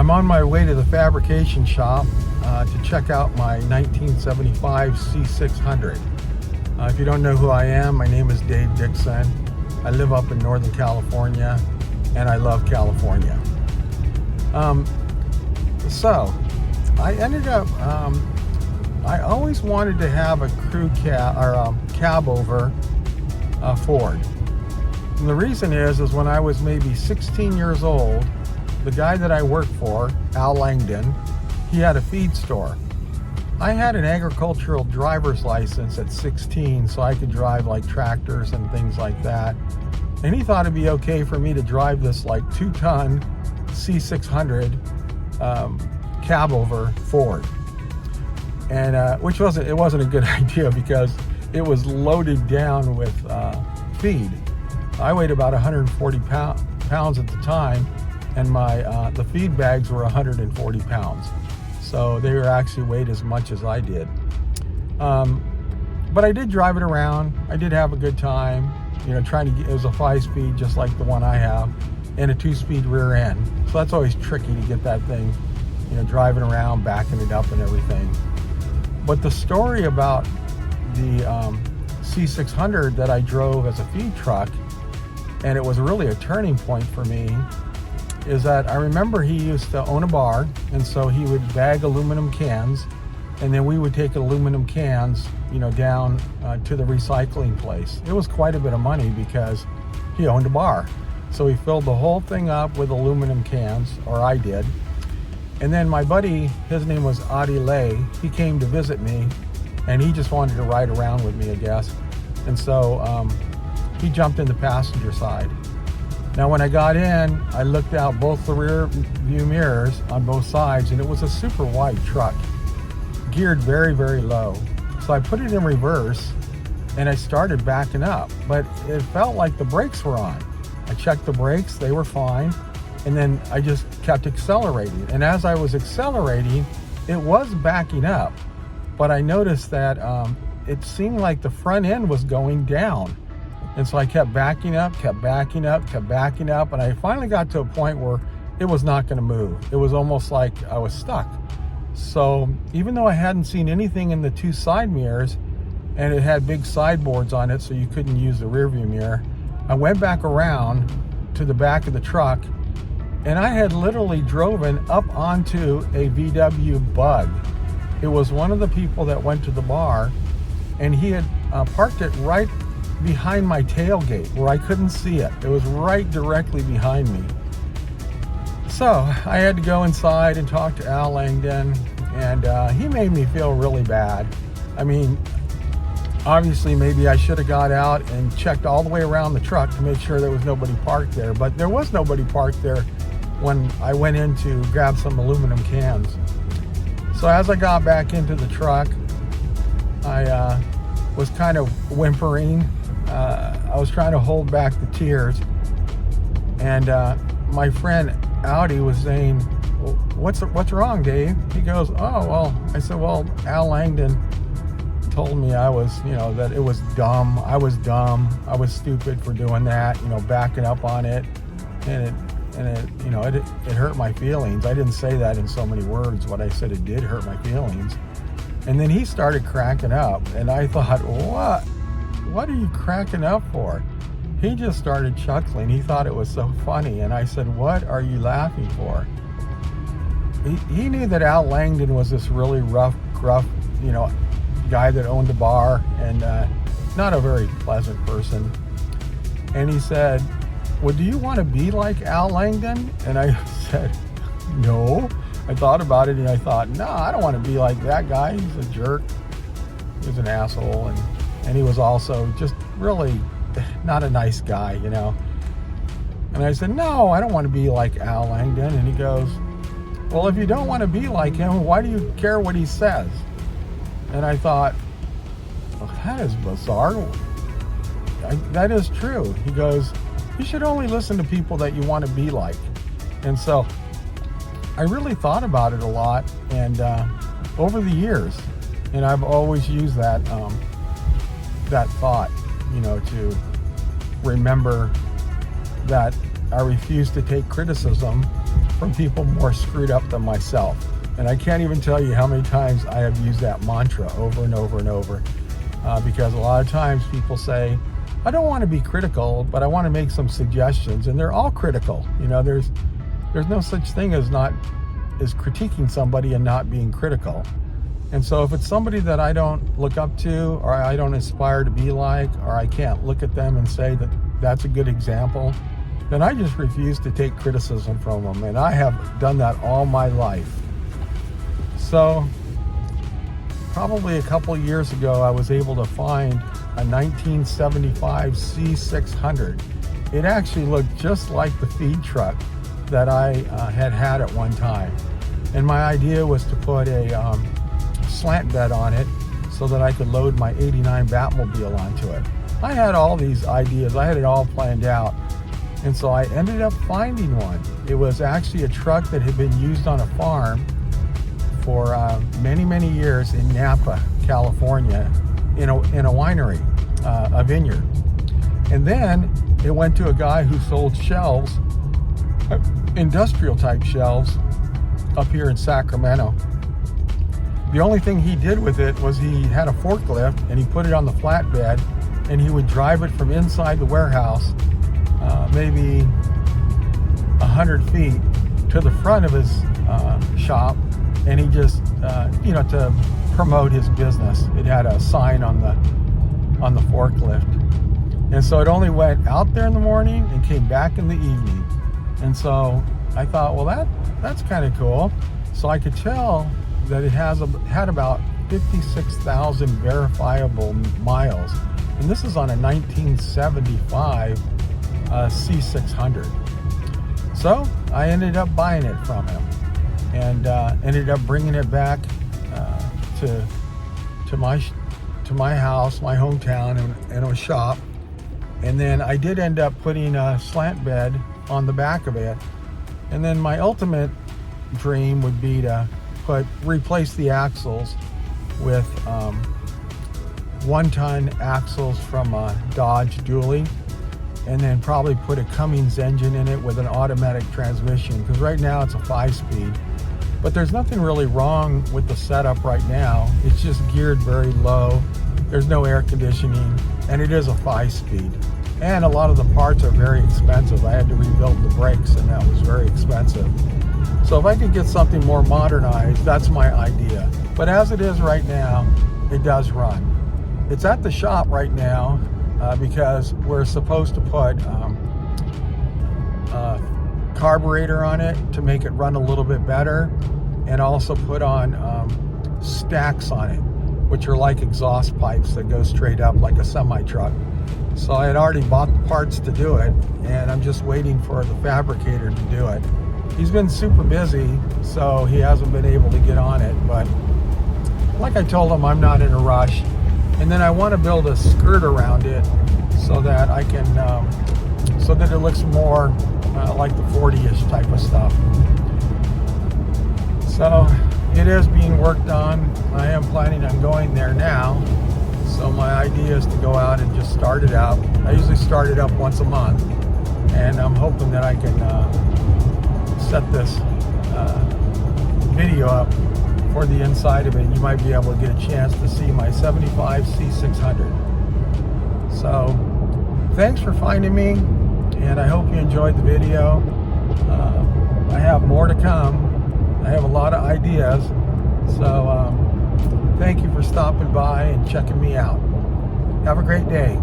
I'm on my way to the fabrication shop to check out my 1975 C600. If you don't know who I am, my name is Dave Dixon. I live up in Northern California, and I love California. So I ended up, I always wanted to have a crew cab or a cab over Ford. And the reason is when I was maybe 16 years old, the guy that I worked for, Al Langdon, he had a feed store. I had an agricultural driver's license at 16, so I could drive like tractors and things like that. And he thought it'd be okay for me to drive this like 2-ton C600 cab over Ford. And which wasn't a good idea because it was loaded down with feed. I weighed about 140 pounds at the time, and the feed bags were 140 pounds. So they were actually weighed as much as I did. But I did drive it around. I did have a good time, trying to get, it was a 5-speed just like the one I have, and a 2-speed rear end. So that's always tricky to get that thing, driving around, backing it up and everything. But the story about the C600 that I drove as a feed truck, and it was really a turning point for me, is that I remember he used to own a bar, and so he would bag aluminum cans, and then we would take aluminum cans, down to the recycling place. It was quite a bit of money because he owned a bar. So he filled the whole thing up with aluminum cans, or I did. And then my buddy, his name was Adi Lay, he came to visit me, and he just wanted to ride around with me, I guess. And so he jumped in the passenger side. Now when I got in, I looked out both the rear view mirrors on both sides, and it was a super wide truck, geared very, very low. So I put it in reverse, and I started backing up, but it felt like the brakes were on. I checked the brakes, they were fine, and then I just kept accelerating. And as I was accelerating, it was backing up, but I noticed that it seemed like the front end was going down. And so I kept backing up, and I finally got to a point where it was not going to move. It was almost like I was stuck. So even though I hadn't seen anything in the 2 side mirrors, and it had big sideboards on it so you couldn't use the rear view mirror, I went back around to the back of the truck, and I had literally driven up onto a VW Bug. It was one of the people that went to the bar, and he had parked it right behind my tailgate where I couldn't see it. It was right directly behind me. So I had to go inside and talk to Al Langdon, and he made me feel really bad. I mean, obviously maybe I should have got out and checked all the way around the truck to make sure there was nobody parked there, but there was nobody parked there when I went in to grab some aluminum cans. So as I got back into the truck, I was kind of whimpering. I was trying to hold back the tears, and my friend Audi was saying, well, what's wrong, Dave? He goes, oh, well, I said, well, Al Langdon told me I was, that it was dumb. I was dumb. I was stupid for doing that, backing up on it, and it hurt my feelings. I didn't say that in so many words, but I said it did hurt my feelings. And then he started cracking up, and I thought, what are you cracking up for? He just started chuckling. He thought it was so funny, and I said, what are you laughing for? He knew that Al Langdon was this really rough, gruff, guy that owned a bar, and not a very pleasant person. And he said, well, do you want to be like Al Langdon? And I said, no. I thought about it, and I thought, no, I don't want to be like that guy. He's a jerk. He was an asshole, and he was also just really not a nice guy, And I said, no, I don't want to be like Al Langdon. And he goes, well, if you don't want to be like him, why do you care what he says? And I thought, well, that is bizarre. That is true. He goes, you should only listen to people that you want to be like. And so I really thought about it a lot, and over the years, and I've always used that thought, to remember that I refuse to take criticism from people more screwed up than myself. And I can't even tell you how many times I have used that mantra over and over and over, because a lot of times people say, I don't want to be critical, but I want to make some suggestions, and they're all critical. You know, there's no such thing as critiquing somebody and not being critical. And so if it's somebody that I don't look up to, or I don't aspire to be like, or I can't look at them and say that that's a good example, then I just refuse to take criticism from them. And I have done that all my life. So probably a couple years ago, I was able to find a 1975 C600. It actually looked just like the feed truck that I had at one time. And my idea was to put a slant bed on it so that I could load my 89 Batmobile onto it. I had all these ideas. I had it all planned out. And so I ended up finding one. It was actually a truck that had been used on a farm for many, many years in Napa, California, in a winery, a vineyard. And then it went to a guy who sold shelves, industrial type shelves, up here in Sacramento. The only thing he did with it was he had a forklift and he put it on the flatbed, and he would drive it from inside the warehouse, maybe 100 feet to the front of his shop, and he just, to promote his business. It had a sign on the forklift. And so it only went out there in the morning and came back in the evening. And so I thought, well, that's kind of cool. So I could tell that it had about 56,000 verifiable miles. And this is on a 1975 C600. So I ended up buying it from him, and ended up bringing it back to my house, my hometown, and a shop. And then I did end up putting a slant bed on the back of it. And then my ultimate dream would be to replace the axles with 1-ton axles from a Dodge dually, and then probably put a Cummins engine in it with an automatic transmission, because right now it's a 5-speed. But there's nothing really wrong with the setup right now. It's just geared very low. There's no air conditioning, and it is a 5-speed. And a lot of the parts are very expensive. I had to rebuild the brakes, and that was very expensive. So if I could get something more modernized, that's my idea. But as it is right now, it does run. It's at the shop right now because we're supposed to put carburetor on it to make it run a little bit better, and also put on stacks on it, which are like exhaust pipes that go straight up like a semi-truck. So I had already bought the parts to do it, and I'm just waiting for the fabricator to do it. He's been super busy, so he hasn't been able to get on it, but like I told him, I'm not in a rush. And then I want to build a skirt around it so that I can, so that it looks more like the 40-ish type of stuff. So it is being worked on. I am planning on going there now. So my idea is to go out and just start it out. I usually start it up once a month, and I'm hoping that I can set this video up for the inside of it. You might be able to get a chance to see my 75 C600. So thanks for finding me, and I hope you enjoyed the video. I have more to come. I have a lot of ideas. So thank you for stopping by and checking me out. Have a great day.